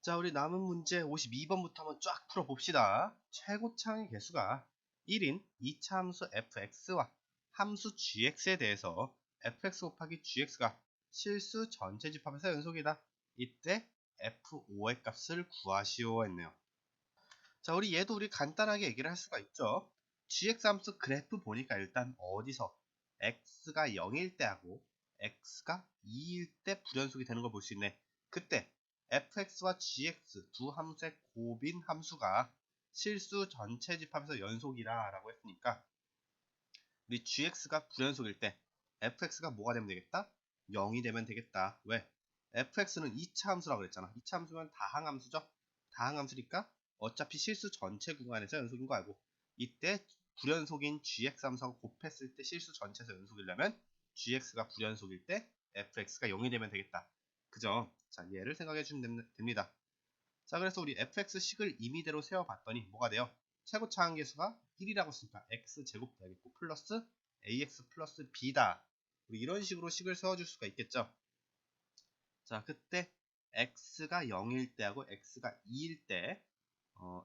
자, 우리 남은 문제 52번부터 한번 쫙 풀어봅시다. 최고차의 개수가 1인 2차 함수 fx와 함수 gx에 대해서 fx 곱하기 gx가 실수 전체 집합에서 연속이다. 이때 f5의 값을 구하시오 했네요. 자, 우리 얘도 우리 간단하게 얘기를 할 수가 있죠. gx 함수 그래프 보니까 일단 어디서 x가 0일 때 하고 x가 2일 때 불연속이 되는 걸 볼 수 있네. 그때 fx와 gx 두 함수의 곱인 함수가 실수 전체 집합에서 연속이라 라고 했으니까 우리 gx가 불연속일 때 fx가 뭐가 되면 되겠다? 0이 되면 되겠다. 왜? fx는 2차 함수라고 그랬잖아. 2차 함수면 다항함수죠. 다항함수니까 어차피 실수 전체 구간에서 연속인 거 알고, 이때 불연속인 gx 함수하고 곱했을 때 실수 전체에서 연속이려면 gx가 불연속일 때 fx가 0이 되면 되겠다. 그죠? 자, 얘를 생각해 주면 됩니다. 자, 그래서 우리 fx식을 임의대로 세워봤더니 뭐가 돼요? 최고차 함계수가 1이라고 쓰니까 x제곱 되겠고 플러스 ax 플러스 b다. 우리 이런 식으로 식을 세워줄 수가 있겠죠. 자, 그때 x가 0일 때하고 x가 2일 때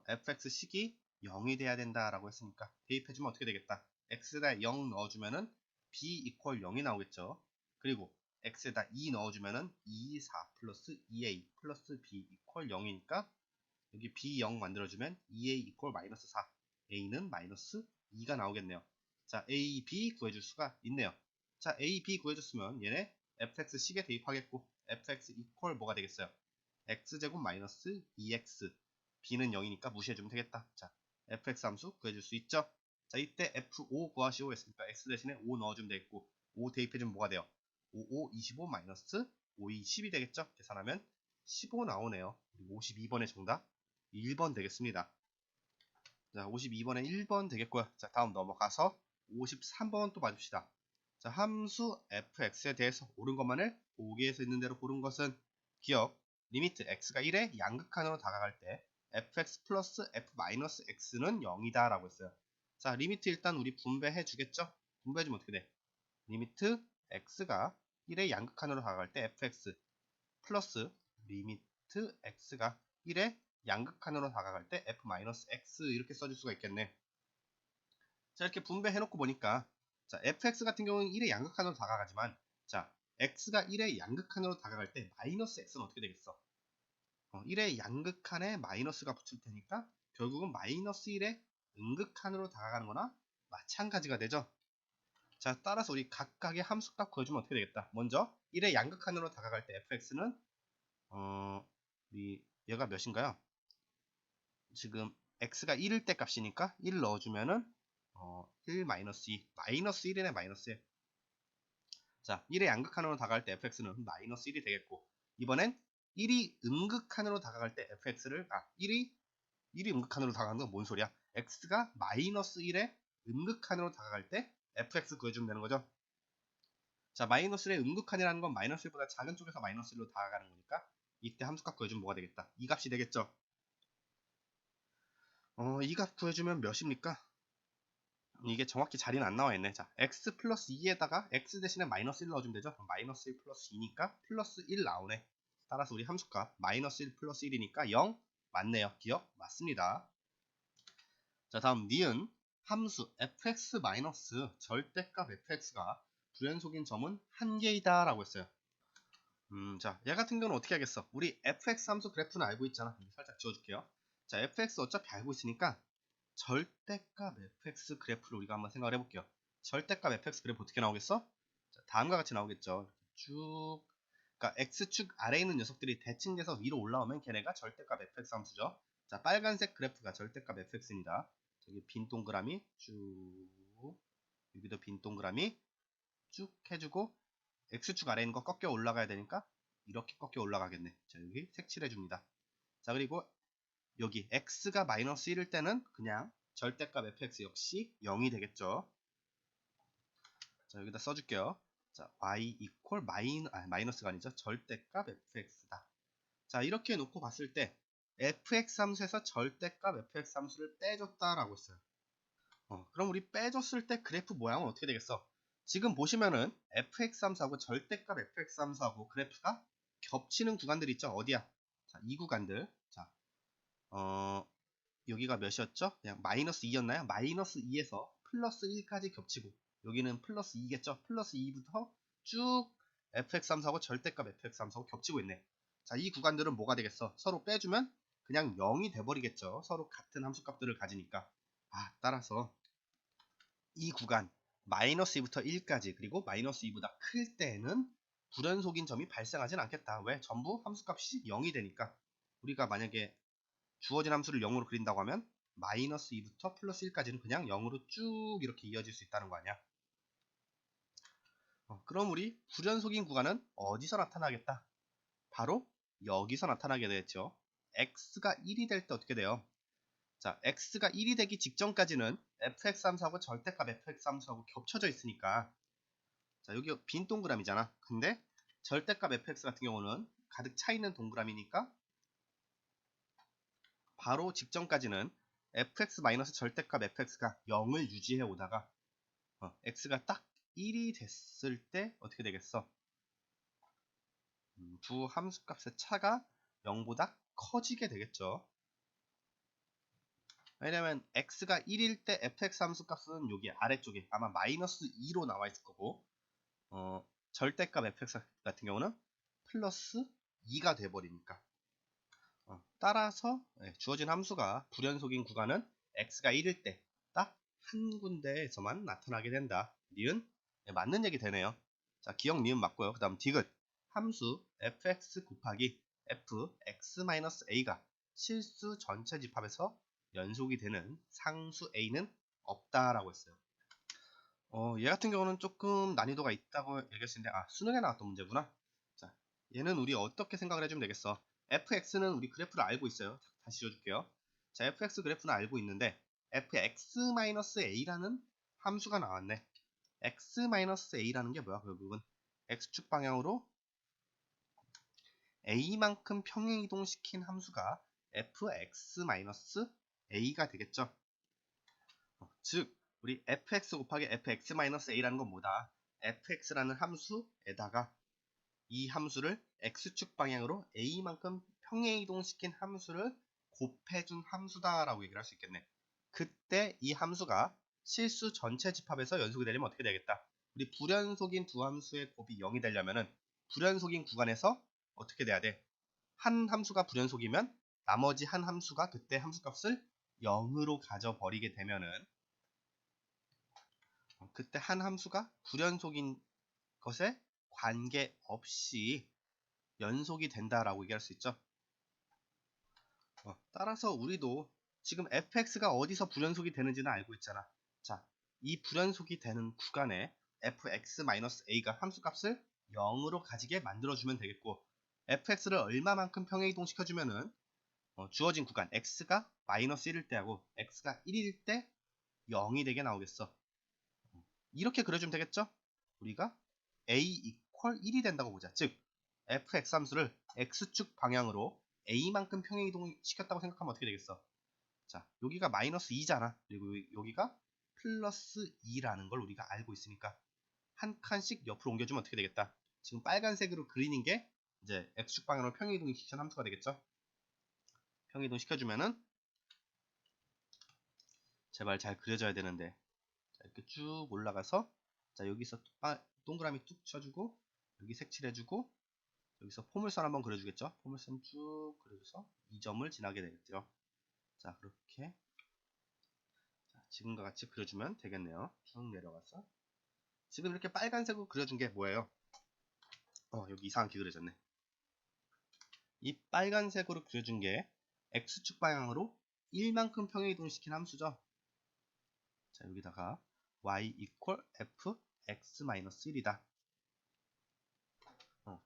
fx식이 0이 돼야 된다라고 했으니까 대입해주면 어떻게 되겠다? x에다 0 넣어주면은 b 이퀄 0이 나오겠죠. 그리고 x에다 2 넣어주면은 2, 4 플러스 2a 플러스 b 이퀄 0이니까 여기 b 0 만들어주면 2a 이퀄 마이너스 4, a는 마이너스 2가 나오겠네요. 자, a, b 구해줄 수가 있네요. 자, a, b 구해줬으면 얘네 fx식에 대입하겠고 fx 이퀄 뭐가 되겠어요? x제곱 마이너스 2x, b는 0이니까 무시해주면 되겠다. 자, fx 함수 구해줄 수 있죠? 자, 이때 f5 구하시오 했으니까 x 대신에 5 넣어주면 되겠고 5 대입해주면 뭐가 돼요? 5, 5, 25 마이너스 5, 2, 10이 되겠죠? 계산하면 15 나오네요. 52번의 정답 1번 되겠습니다. 자, 52번에 1번 되겠고요. 자, 다음 넘어가서 53번 또 봐줍시다. 자, 함수 fx에 대해서 옳은 것만을 보기에서 있는 대로 고른 것은 기억, 리미트 x가 1에 양극한으로 다가갈 때 fx 플러스 f 마이너스 x는 0이다 라고 했어요. 자, 리미트 일단 우리 분배해 주겠죠? 분배해주면 어떻게 돼? 리미트 x가 1에 양극한으로 다가갈 때 fx 플러스 리미트 x가 1에 양극한으로 다가갈 때 f-x 이렇게 써줄 수가 있겠네. 자, 이렇게 분배해놓고 보니까 자, fx 같은 경우는 1의 양극한으로 다가가지만 자, x가 1의 양극한으로 다가갈 때 마이너스 x는 어떻게 되겠어? 1의 양극한에 마이너스가 붙을 테니까 결국은 마이너스 1의 음극한으로 다가가는 거나 마찬가지가 되죠. 자, 따라서 우리 각각의 함수값 구해주면 어떻게 되겠다? 먼저 1의 양극한으로 다가갈 때 fx는 우리 얘가 몇인가요? 지금 x가 1일 때 값이니까 1 넣어주면은 1 마이너스 2 마이너스 1이네 마이너스 1. 자, 1의 양극한으로 다가갈 때 fx는 마이너스 1이 되겠고, 이번엔 1이 음극한으로 다가갈 때 fx를 1이 음극한으로 다가가는 건 뭔 소리야? x가 마이너스 1의 음극한으로 다가갈 때 fx 구해주면 되는 거죠. 자, 마이너스 1의 음극한이라는 건 마이너스 1보다 작은 쪽에서 마이너스 1로 다가가는 거니까 이때 함수값 구해주면 뭐가 되겠다? 이 값이 되겠죠. 이 값 구해주면 몇입니까? 이게 정확히 자리는 안 나와 있네. 자, x 플러스 2에다가 x 대신에 마이너스 1 넣어주면 되죠. 그럼 마이너스 1 플러스 2니까 플러스 1 나오네. 따라서 우리 함수값 마이너스 1 플러스 1이니까 0 맞네요. 기억 맞습니다. 자, 다음 니은 함수 fx 마이너스 절대값 fx가 불연속인 점은 한 개이다 라고 했어요. 자, 얘 같은 경우는 어떻게 하겠어? 우리 fx 함수 그래프는 알고 있잖아. 살짝 지워줄게요. 자, fx 어차피 알고 있으니까 절대값 fx 그래프를 우리가 한번 생각을 해볼게요. 절대값 fx 그래프 어떻게 나오겠어? 자, 다음과 같이 나오겠죠. 쭉, 그러니까 x축 아래에 있는 녀석들이 대칭돼서 위로 올라오면 걔네가 절대값 fx 함수죠. 자, 빨간색 그래프가 절대값 fx입니다. 저기 빈 동그라미 쭉, 여기도 빈 동그라미 쭉 해주고 x축 아래에 있는 거 꺾여 올라가야 되니까 이렇게 꺾여 올라가겠네. 자, 여기 색칠해 줍니다. 자, 그리고 여기 x가 마이너스 1일 때는 그냥 절대값 fx 역시 0이 되겠죠. 자, 여기다 써줄게요. 자, y 이퀄 마이너스가 아니죠. 절대값 fx다. 자, 이렇게 놓고 봤을 때 fx 함수에서 절대값 fx 함수를 빼줬다라고 했어요. 그럼 우리 빼줬을 때 그래프 모양은 어떻게 되겠어? 지금 보시면은 fx 함수하고 절대값 fx 함수하고 그래프가 겹치는 구간들이 있죠. 어디야? 자, 이 구간들. 자, 여기가 몇이었죠? 그냥 마이너스 2였나요? 마이너스 2에서 플러스 1까지 겹치고, 여기는 플러스 2겠죠? 플러스 2부터 쭉 fx 함수하고 절대값 fx 함수하고 겹치고 있네. 자, 이 구간들은 뭐가 되겠어? 서로 빼주면 그냥 0이 돼버리겠죠. 서로 같은 함수값들을 가지니까. 따라서 이 구간 마이너스 2부터 1까지, 그리고 마이너스 2보다 클 때는 불연속인 점이 발생하진 않겠다. 왜? 전부 함수값이 0이 되니까. 우리가 만약에 주어진 함수를 0으로 그린다고 하면 마이너스 2부터 플러스 1까지는 그냥 0으로 쭉 이렇게 이어질 수 있다는 거 아니야. 그럼 우리 불연속인 구간은 어디서 나타나겠다? 바로 여기서 나타나게 되겠죠. x가 1이 될 때 어떻게 돼요? 자, x가 1이 되기 직전까지는 fx 함수하고 절대값 fx 함수하고 겹쳐져 있으니까, 자, 여기 빈 동그라미잖아. 근데 절대값 fx 같은 경우는 가득 차 있는 동그라미니까 바로 직전까지는 fx 마이너스 절대값 fx가 0을 유지해 오다가 x가 딱 1이 됐을 때 어떻게 되겠어? 두 함수값의 차가 0보다 커지게 되겠죠. 왜냐면 x가 1일 때 fx 함수값은 여기 아래쪽에 아마 마이너스 2로 나와 있을 거고, 절대값 fx 같은 경우는 플러스 2가 돼버리니까, 따라서 주어진 함수가 불연속인 구간은 x가 1일 때 딱 한 군데에서만 나타나게 된다. 니은 맞는 얘기 되네요. 자, 기억 니은 맞고요. 그 다음 디귿 함수 fx 곱하기 fx-a가 실수 전체 집합에서 연속이 되는 상수 a는 없다라고 했어요. 얘 같은 경우는 조금 난이도가 있다고 얘기했는데, 수능에 나왔던 문제구나. 자, 얘는 우리 어떻게 생각을 해주면 되겠어? fx는 우리 그래프를 알고 있어요. 다시 지워줄게요. 자, fx 그래프는 알고 있는데 fx-a라는 함수가 나왔네. x-a라는 게 뭐야? 결국은 x축 방향으로 a만큼 평행이동시킨 함수가 fx-a가 되겠죠. 즉 우리 fx 곱하기 fx-a라는 건 뭐다? fx라는 함수에다가 이 함수를 x축 방향으로 a만큼 평행이동시킨 함수를 곱해준 함수다라고 얘기를 할 수 있겠네. 그때 이 함수가 실수 전체 집합에서 연속이 되려면 어떻게 되겠다? 우리 불연속인 두 함수의 곱이 0이 되려면은 불연속인 구간에서 어떻게 돼야 돼? 한 함수가 불연속이면 나머지 한 함수가 그때 함수값을 0으로 가져버리게 되면은 그때 한 함수가 불연속인 것에 관계없이 연속이 된다라고 얘기할 수 있죠. 따라서 우리도 지금 fx가 어디서 불연속이 되는지는 알고 있잖아. 자, 이 불연속이 되는 구간에 fx-a가 함수값을 0으로 가지게 만들어주면 되겠고, fx를 얼마만큼 평행이동시켜주면은 주어진 구간 x가 마이너스 1일 때하고 x가 1일 때 0이 되게 나오겠어. 이렇게 그려주면 되겠죠? 우리가 a 이퀄 1이 된다고 보자. 즉 fx 함수를 x축 방향으로 a만큼 평행이동 시켰다고 생각하면 어떻게 되겠어? 자, 여기가 마이너스 2잖아. 그리고 여기가 플러스 2라는 걸 우리가 알고 있으니까 한 칸씩 옆으로 옮겨주면 어떻게 되겠다? 지금 빨간색으로 그리는 게 이제 x축 방향으로 평행이동 시킨 함수가 되겠죠? 평행이동 시켜주면은 제발 잘 그려져야 되는데, 자, 이렇게 쭉 올라가서, 자, 여기서 동그라미 뚝 쳐주고 여기 색칠해주고 여기서 포물선 한번 그려주겠죠. 포물선 쭉 그려줘서 이 점을 지나게 되겠죠. 자, 그렇게 지금과 같이 그려주면 되겠네요. 쭉 내려가서 지금 이렇게 빨간색으로 그려준 게 뭐예요? 여기 이상하게 그려졌네. 이 빨간색으로 그려준 게 x축 방향으로 1만큼 평행이동시킨 함수죠. 자, 여기다가 y equal f x-1이다.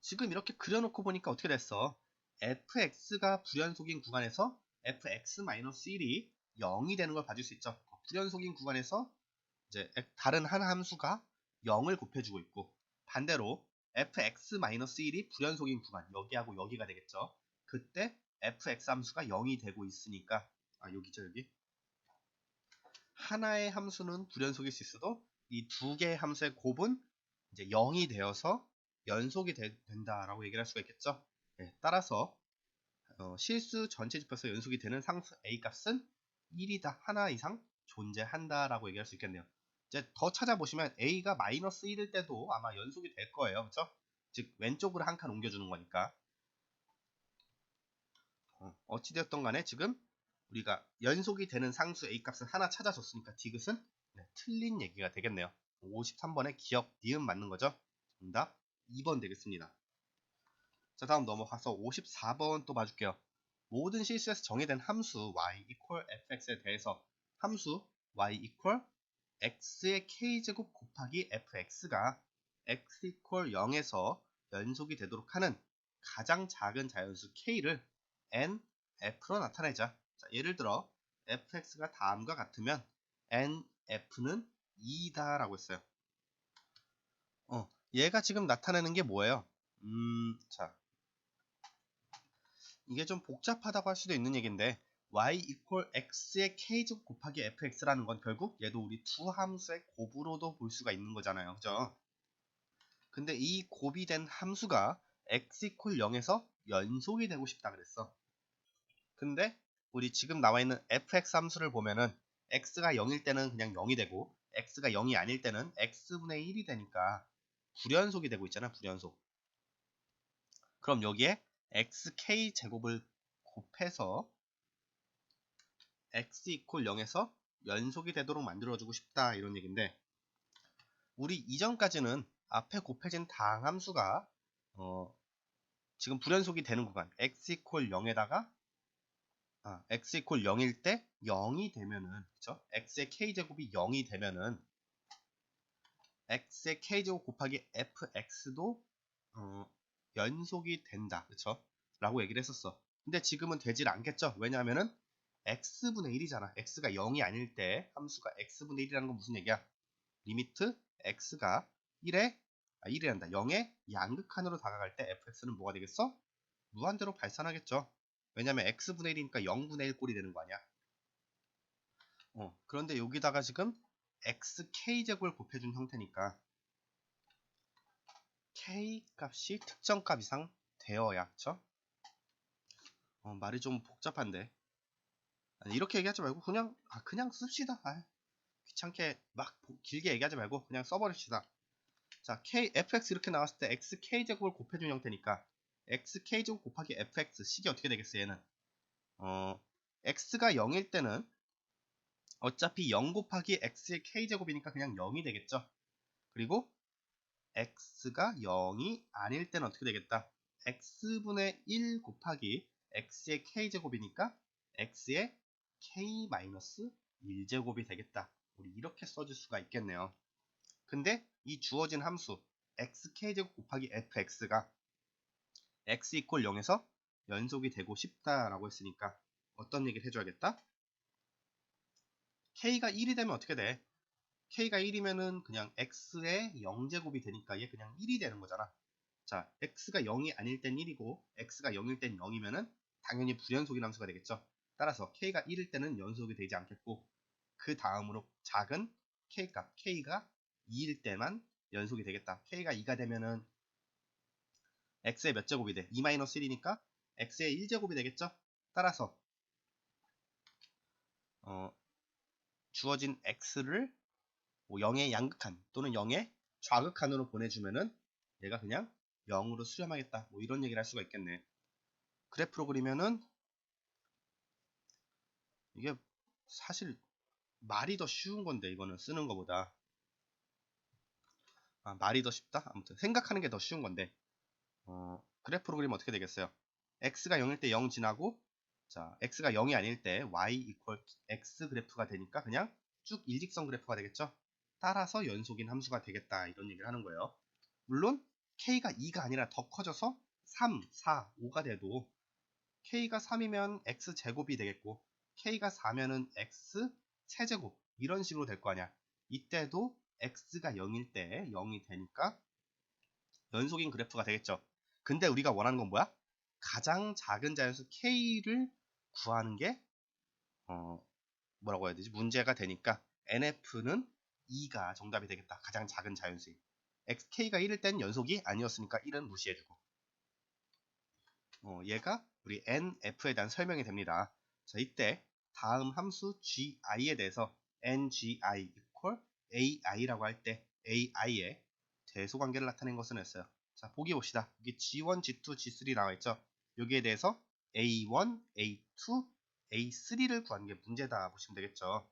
지금 이렇게 그려놓고 보니까 어떻게 됐어? fx가 불연속인 구간에서 fx-1이 0이 되는 걸 봐줄 수 있죠. 불연속인 구간에서 이제 다른 한 함수가 0을 곱해주고 있고, 반대로 fx-1이 불연속인 구간, 여기하고 여기가 되겠죠. 그때 fx 함수가 0이 되고 있으니까, 여기죠, 여기. 하나의 함수는 불연속일 수 있어도 이 두 개의 함수의 곱은 이제 0이 되어서 연속이 된다라고 얘기를 할 수가 있겠죠. 네, 따라서 실수 전체 지표에서 연속이 되는 상수 A 값은 1이다. 하나 이상 존재한다 라고 얘기할 수 있겠네요. 이제 더 찾아보시면 A가 마이너스 1일 때도 아마 연속이 될 거예요. 그렇죠? 즉 왼쪽으로 한 칸 옮겨주는 거니까. 어찌되었던 간에 지금 우리가 연속이 되는 상수 A 값을 하나 찾아줬으니까 디귿은 틀린 얘기가 되겠네요. 53번에 기억, 니은 맞는 거죠? 정답 2번 되겠습니다. 자, 다음 넘어가서 54번 또 봐줄게요. 모든 실수에서 정의된 함수 y fx에 대해서 함수 y x의 k제곱 곱하기 fx가 x 0에서 연속이 되도록 하는 가장 작은 자연수 k를 n, f로 나타내자. 자, 예를 들어 fx가 다음과 같으면 n, f는 2다 라고 했어요. 얘가 지금 나타내는 게 뭐예요? 자, 이게 좀 복잡하다고 할 수도 있는 얘기인데 y x의 k제곱 곱하기 fx라는 건 결국 얘도 우리 두 함수의 곱으로도 볼 수가 있는 거잖아요. 그죠? 근데 이 곱이 된 함수가 x 0에서 연속이 되고 싶다 그랬어. 근데 우리 지금 나와 있는 fx 함수를 보면은 x가 0일 때는 그냥 0이 되고 x가 0이 아닐 때는 x분의 1이 되니까 불연속이 되고 있잖아. 불연속. 그럼 여기에 xk 제곱을 곱해서 x 0에서 연속이 되도록 만들어주고 싶다 이런 얘기인데 우리 이전까지는 앞에 곱해진 다항함수가 지금 불연속이 되는 구간 x 0에다가 x 0일 때 0이 되면은 그쵸? x의 k제곱이 0이 되면은 x의 k제곱 곱하기 fx도 연속이 된다 그쵸? 라고 얘기를 했었어. 근데 지금은 되질 않겠죠? 왜냐하면은 x분의 1이잖아. x가 0이 아닐 때 함수가 x분의 1이라는 건 무슨 얘기야? 리미트 x가 1이란다. 0의 양극한으로 다가갈 때 fx는 뭐가 되겠어? 무한대로 발산하겠죠. 왜냐면 x분의 1이니까 0분의 1 꼴이 되는 거 아니야. 그런데 여기다가 지금 xk제곱을 곱해준 형태니까 k 값이 특정 값 이상 되어야 그쵸? 말이 좀 복잡한데 아니, 이렇게 얘기하지 말고 그냥 씁시다. 귀찮게 막 길게 얘기하지 말고 그냥 써버립시다. 자, fx 이렇게 나왔을 때 xk제곱을 곱해준 형태니까 xk제곱 곱하기 fx 식이 어떻게 되겠어요? 얘는 x가 0일 때는 어차피 0 곱하기 x의 k제곱이니까 그냥 0이 되겠죠. 그리고 x가 0이 아닐 때는 어떻게 되겠다? x분의 1 곱하기 x의 k제곱이니까 x의 k-1제곱이 되겠다. 우리 이렇게 써줄 수가 있겠네요. 근데 이 주어진 함수 xk제곱 곱하기 fx가 x 0에서 연속이 되고 싶다라고 했으니까 어떤 얘기를 해줘야겠다? k가 1이 되면 어떻게 돼? k가 1이면은 그냥 x의 0제곱이 되니까 얘 그냥 1이 되는 거잖아. 자, x가 0이 아닐 땐 1이고 x가 0일 땐 0이면은 당연히 불연속인 함수가 되겠죠. 따라서 k가 1일 때는 연속이 되지 않겠고 그 다음으로 작은 k값 k가 2일 때만 연속이 되겠다. k가 2가 되면은 x의 몇 제곱이 돼? 2-1이니까 x의 1제곱이 되겠죠. 따라서 주어진 x를 0의 양극한 또는 0의 좌극한으로 보내주면은 얘가 그냥 0으로 수렴하겠다. 뭐 이런 얘기를 할 수가 있겠네. 그래프로 그리면은 이게 사실 말이 더 쉬운 건데 이거는 쓰는 것보다 말이 더 쉽다? 아무튼 생각하는 게 더 쉬운 건데 그래프로 그리면 어떻게 되겠어요? x가 0일 때 0 지나고 자 x가 0이 아닐 때 y 이퀄 x 그래프가 되니까 그냥 쭉 일직선 그래프가 되겠죠? 따라서 연속인 함수가 되겠다 이런 얘기를 하는 거예요. 물론 k가 2가 아니라 더 커져서 3, 4, 5가 돼도 k가 3이면 x제곱이 되겠고 k가 4면은 x 세제곱 이런 식으로 될 거 아니야. 이때도 x가 0일 때 0이 되니까 연속인 그래프가 되겠죠. 근데 우리가 원하는 건 뭐야? 가장 작은 자연수 k를 구하는 게 뭐라고 해야 되지? 문제가 되니까 nf는 2가 정답이 되겠다. 가장 작은 자연수인. k가 1일 땐 연속이 아니었으니까 1은 무시해주고 얘가 우리 nf에 대한 설명이 됩니다. 자, 이때 다음 함수 gi에 대해서 ngi equal ai라고 할 때 ai의 대소관계를 나타낸 것은 했어요. 자, 보기 봅시다. 여기 g1, g2, g3 나와있죠. 여기에 대해서 a1, a2, a3를 구하는 게 문제다 보시면 되겠죠.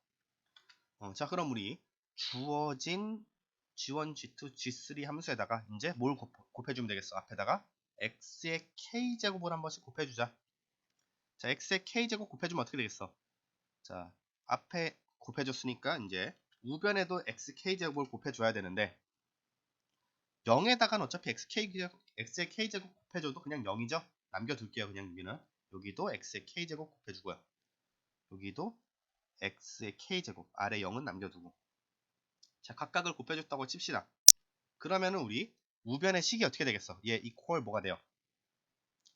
자, 그럼 우리 주어진 g1, g2, g3 함수에다가 이제 뭘 곱해주면 되겠어. 앞에다가 x의 k제곱을 한 번씩 곱해주자. 자, x의 k제곱 곱해주면 어떻게 되겠어? 자, 앞에 곱해줬으니까 이제 우변에도 x k제곱을 곱해줘야 되는데 0에다가는 어차피 x의 k제곱 곱해줘도 그냥 0이죠? 남겨둘게요. 그냥 여기도 x의 k제곱 곱해주고요. 여기도 x의 k제곱 아래 0은 남겨두고. 자, 각각을 곱해줬다고 칩시다. 그러면은 우리 우변의 식이 어떻게 되겠어? 얘 이퀄 뭐가 돼요?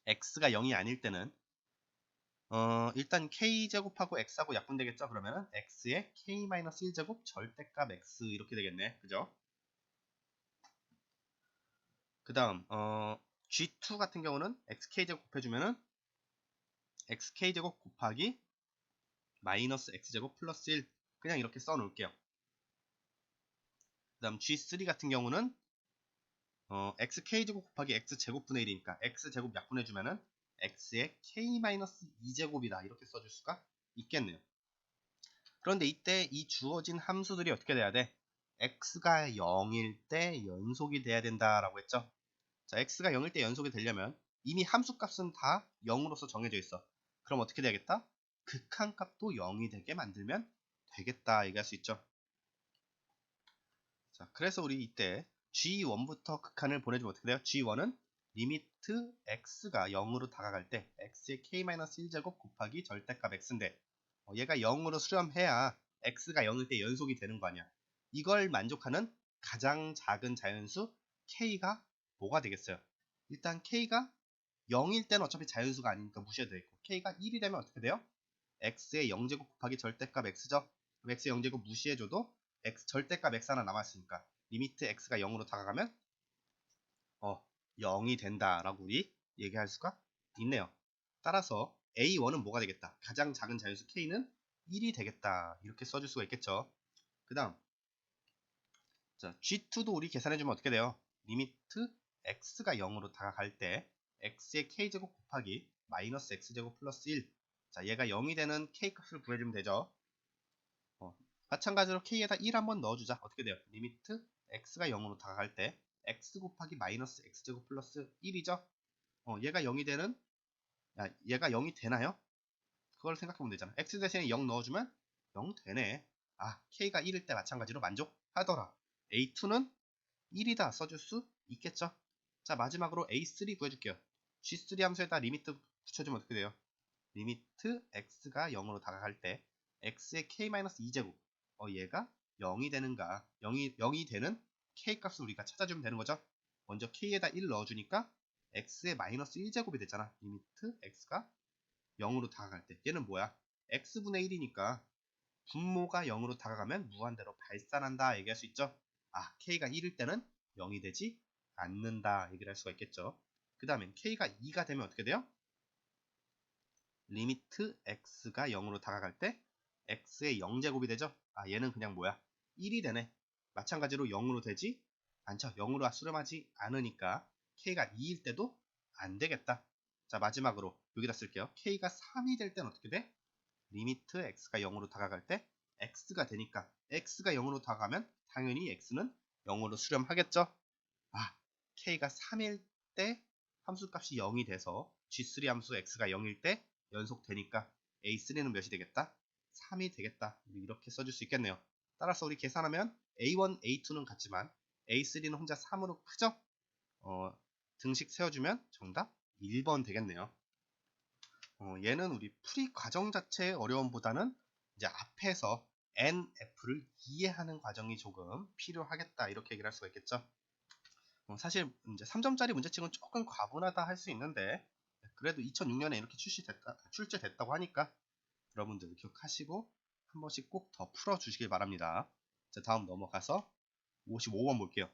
x가 0이 아닐 때는 일단 k제곱하고 x하고 약분되겠죠? 그러면은 x의 k-1제곱 절대값 x 이렇게 되겠네. 그죠? 그 다음 g2 같은 경우는 xk제곱 곱해주면은 xk제곱 곱하기 마이너스 x제곱 플러스 1 그냥 이렇게 써놓을게요. 그 다음 g3 같은 경우는 xk제곱 곱하기 x제곱분의 1이니까 x제곱 약분해주면은 x의 k-2제곱이다 이렇게 써줄 수가 있겠네요. 그런데 이때 이 주어진 함수들이 어떻게 돼야 돼? x가 0일 때 연속이 돼야 된다라고 했죠. 자, x가 0일 때 연속이 되려면 이미 함수값은 다 0으로서 정해져 있어. 그럼 어떻게 되겠다? 극한값도 0이 되게 만들면 되겠다 얘기할 수 있죠. 자, 그래서 우리 이때 g1부터 극한을 보내주면 어떻게 돼요? g1은 리미트 x가 0으로 다가갈 때 x의 k-1제곱 곱하기 절대값 x인데 얘가 0으로 수렴해야 x가 0일 때 연속이 되는 거 아니야. 이걸 만족하는 가장 작은 자연수 k가 뭐가 되겠어요? 일단 k가 0일 때는 어차피 자연수가 아니니까 무시해도 되고 k가 1이 되면 어떻게 돼요? x의 0제곱 곱하기 절대값 x죠. x의 0제곱 무시해줘도 절대값 x 하나 남았으니까 리미트 x가 0으로 다가가면 0이 된다라고 우리 얘기할 수가 있네요. 따라서 a1은 뭐가 되겠다? 가장 작은 자연수 k는 1이 되겠다. 이렇게 써줄 수가 있겠죠. 그 다음 자, g2도 우리 계산해주면 어떻게 돼요? 리미트 x가 0으로 다가갈 때 x의 k제곱 곱하기 마이너스 x제곱 플러스 1 자, 얘가 0이 되는 k값을 구해주면 되죠. 마찬가지로 k에다 1 한번 넣어주자. 어떻게 돼요? 리미트 x가 0으로 다가갈 때 x 곱하기 마이너스 x제곱 플러스 1이죠. 얘가 0이 되는 얘가 0이 되나요? 그걸 생각해보면 되잖아. x 대신에 0 넣어주면 0 되네. k가 1일 때 마찬가지로 만족하더라. a2는 1이다 써줄 수 있겠죠. 자, 마지막으로 a3 구해줄게요. g3 함수에다 리미트 붙여주면 어떻게 돼요? 리미트 x가 0으로 다가갈 때 x의 k-2제곱 얘가 0이 되는가 0이 되는 k값을 우리가 찾아주면 되는 거죠. 먼저 k에다 1 넣어주니까 x의 마이너스 1제곱이 됐잖아. 리미트 x가 0으로 다가갈 때 얘는 뭐야? x분의 1이니까 분모가 0으로 다가가면 무한대로 발산한다 얘기할 수 있죠. k가 1일 때는 0이 되지 않는다 얘기를 할 수가 있겠죠. 그 다음엔 k가 2가 되면 어떻게 돼요? 리미트 x가 0으로 다가갈 때 x의 0제곱이 되죠. 얘는 그냥 뭐야? 1이 되네. 마찬가지로 0으로 되지 않죠. 0으로 수렴하지 않으니까 k가 2일 때도 안 되겠다. 자, 마지막으로 여기다 쓸게요. k가 3이 될 때는 어떻게 돼? 리미트 x가 0으로 다가갈 때 x가 되니까 x가 0으로 다가가면 당연히 x는 0으로 수렴하겠죠. k가 3일 때 함수값이 0이 돼서 g3 함수 x가 0일 때 연속되니까 a3는 몇이 되겠다? 3이 되겠다. 이렇게 써줄 수 있겠네요. 따라서 우리 계산하면 a1, a2는 같지만 a3는 혼자 3으로 크죠? 등식 세워주면 정답 1번 되겠네요. 얘는 우리 풀이 과정 자체의 어려움보다는 이제 앞에서 nf를 이해하는 과정이 조금 필요하겠다 이렇게 얘기를 할 수가 있겠죠. 사실 이제 3점짜리 문제치고는 조금 과분하다 할 수 있는데 그래도 2006년에 이렇게 출제됐다고 하니까 여러분들 기억하시고 한 번씩 꼭 더 풀어주시길 바랍니다. 자, 다음 넘어가서 55번 볼게요.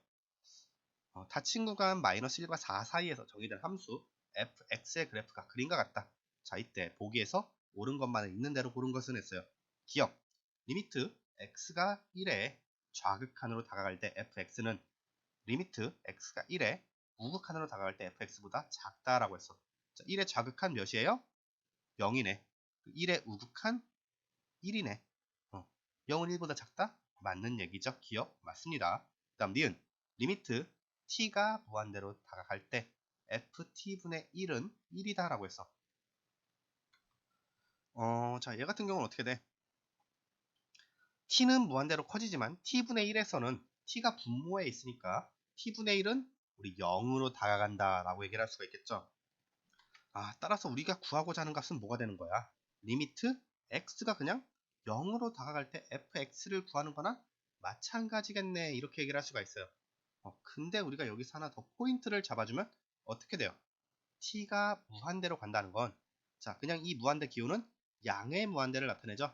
닫힌 구간 마이너스 1과 4 사이에서 정의된 함수 fx의 그래프가 그림과 같다. 자, 이때 보기에서 옳은 것만을 있는 대로 고른 것은 했어요. 기억, 리미트 x가 1에 좌극한으로 다가갈 때 fx는 리미트 x가 1에 우극한으로 다가갈 때 fx보다 작다라고 했어. 자, 1의 좌극한 몇이에요? 0이네. 1의 우극한 1이네. 0은 1보다 작다? 맞는 얘기죠. 기억 맞습니다. 그 다음 니은 리미트 t가 무한대로 다가갈 때 ft분의 1은 1이다 라고 했어. 자, 얘 같은 경우는 어떻게 돼? t는 무한대로 커지지만 t분의 1에서는 t가 분모에 있으니까 t분의 1은 우리 0으로 다가간다 라고 얘기를 할 수가 있겠죠. 따라서 우리가 구하고자 하는 값은 뭐가 되는 거야? 리미트 x가 그냥 0으로 다가갈 때 fx를 구하는 거나 마찬가지겠네, 이렇게 얘기를 할 수가 있어요. 근데 우리가 여기서 하나 더 포인트를 잡아주면 어떻게 돼요? t가 무한대로 간다는 건, 자, 그냥 이 무한대 기호는 양의 무한대를 나타내죠.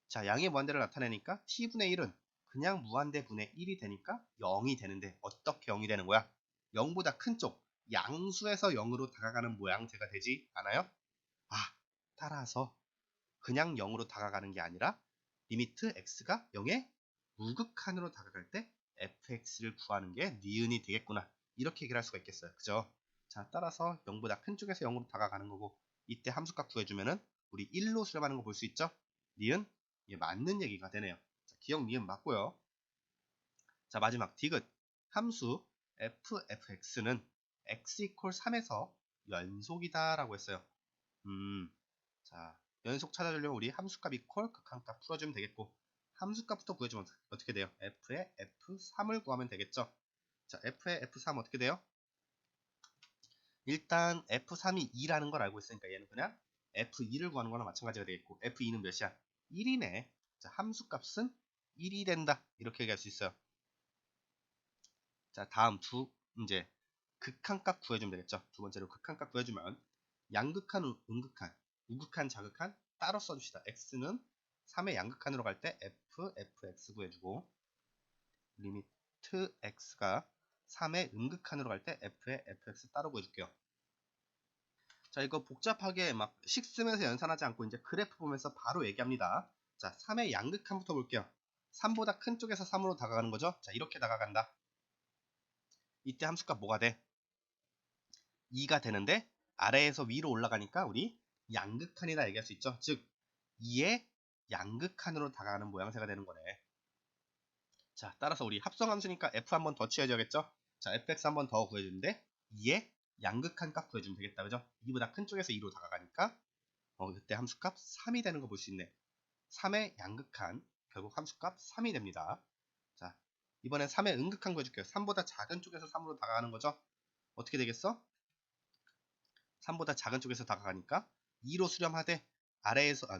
자, 양의 무한대를 나타내니까 t분의 1은 그냥 무한대 분의 1이 되니까 0이 되는데, 어떻게 0이 되는 거야? 0보다 큰 쪽 양수에서 0으로 다가가는 모양새가 되지 않아요? 따라서 그냥 0으로 다가가는 게 아니라 리미트 x가 0의 우극한으로 다가갈 때 fx를 구하는 게 니은이 되겠구나, 이렇게 얘기를 할 수가 있겠어요. 그죠? 자, 따라서 0보다 큰 쪽에서 0으로 다가가는 거고, 이때 함수값 구해주면은 우리 1로 수렴하는 거 볼 수 있죠? 니은? 예, 맞는 얘기가 되네요. 자, 기억 니은 맞고요. 자, 마지막 디귿 함수 fx는 x 이퀄 3에서 연속이다 라고 했어요. 자, 연속 찾아주려면 우리 함수값 이퀄 극한값 풀어주면 되겠고, 함수값부터 구해주면 어떻게 돼요? f의 f3을 구하면 되겠죠. 자, f의 f3 어떻게 돼요? 일단 f3이 2라는 걸 알고 있으니까 얘는 그냥 f2를 구하는 거나 마찬가지가 되겠고, f2는 몇이야? 1이네. 자, 함수값은 1이 된다, 이렇게 얘기할 수 있어요. 자, 다음 두 문제 극한값 구해주면 되겠죠. 두 번째로 극한값 구해주면 양극한, 음극한, 우극한, 자극한 따로 써줍시다. x는 3의 양극한으로 갈 때 fx 구해주고, 리미트 x가 3의 음극한으로 갈 때 f의 fx 따로 구해줄게요. 자, 이거 복잡하게 막 식 쓰면서 연산하지 않고 이제 그래프 보면서 바로 얘기합니다. 자, 3의 양극한부터 볼게요. 3보다 큰 쪽에서 3으로 다가가는 거죠. 자, 이렇게 다가간다. 이때 함수값 뭐가 돼? 2가 되는데 아래에서 위로 올라가니까 우리 양극한이다 얘기할 수 있죠. 즉 2의 양극한으로 다가가는 모양새가 되는 거네. 자, 따라서 우리 합성함수니까 f 한 번 더 취해줘야겠죠. 자, fx 한 번 더 구해주는데 2의 양극한 값 구해주면 되겠다, 그죠? 2보다 큰 쪽에서 2로 다가가니까 그때 함수값 3이 되는 거 볼 수 있네. 3의 양극한, 결국 함수값 3이 됩니다. 자, 이번엔 3의 음극한 구해줄게요. 3보다 작은 쪽에서 3으로 다가가는 거죠. 어떻게 되겠어? 3보다 작은 쪽에서 다가가니까 2로 수렴하되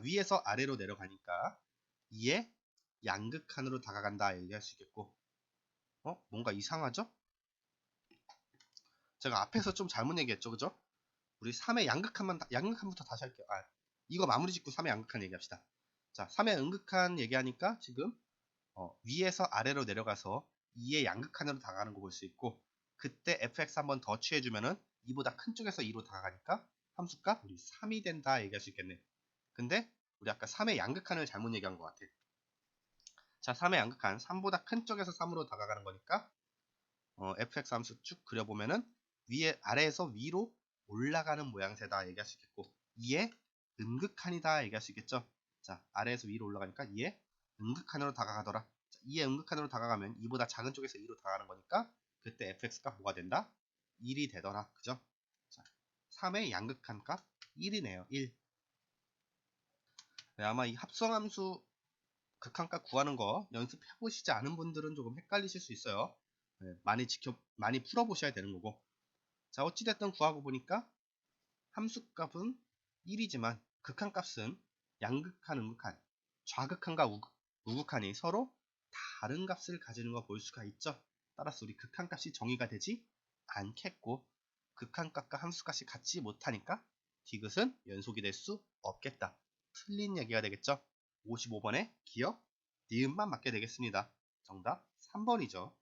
위에서 아래로 내려가니까 2의 양극한으로 다가간다 얘기할 수 있겠고, 뭔가 이상하죠? 제가 앞에서 좀 잘못 얘기했죠, 그죠? 우리 3의 양극한부터 다시 할게요. 이거 마무리 짓고 3의 양극한 얘기합시다. 자, 3의 음극한 얘기하니까 지금 위에서 아래로 내려가서 2의 양극한으로 다가가는 거 볼 수 있고, 그때 fx 한 번 더 취해주면은 2보다 큰 쪽에서 2로 다가가니까 함수값 우리 3이 된다 얘기할 수 있겠네. 근데 우리 아까 3의 양극한을 잘못 얘기한 것 같아. 자, 3의 양극한 3보다 큰 쪽에서 3으로 다가가는 거니까 fx 함수 쭉 그려보면은 아래에서 위로 올라가는 모양새다 얘기할 수 있겠고, 2의 음극한이다 얘기할 수 있겠죠. 자, 아래에서 위로 올라가니까 2의 음극한으로 다가가더라. 자, 2의 음극한으로 다가가면 2보다 작은 쪽에서 2로 다가가는 거니까 그때 fx가 뭐가 된다? 1이 되더라. 그죠? 자, 3의 양극한 값 1이네요. 1. 네, 아마 이 합성함수 극한값 구하는 거 연습해 보시지 않은 분들은 조금 헷갈리실 수 있어요. 네, 많이 풀어 보셔야 되는 거고. 자, 어찌됐든 구하고 보니까 함수값은 1이지만 극한값은 양극한, 음극한, 좌극한과 우극한이 서로 다른 값을 가지는 거 볼 수가 있죠. 따라서 우리 극한값이 정의가 되지 않겠고, 극한값과 함수값이 같지 못하니까 디귿은 연속이 될 수 없겠다. 틀린 얘기가 되겠죠. 55번에 기억, 니은만 맞게 되겠습니다. 정답 3번이죠.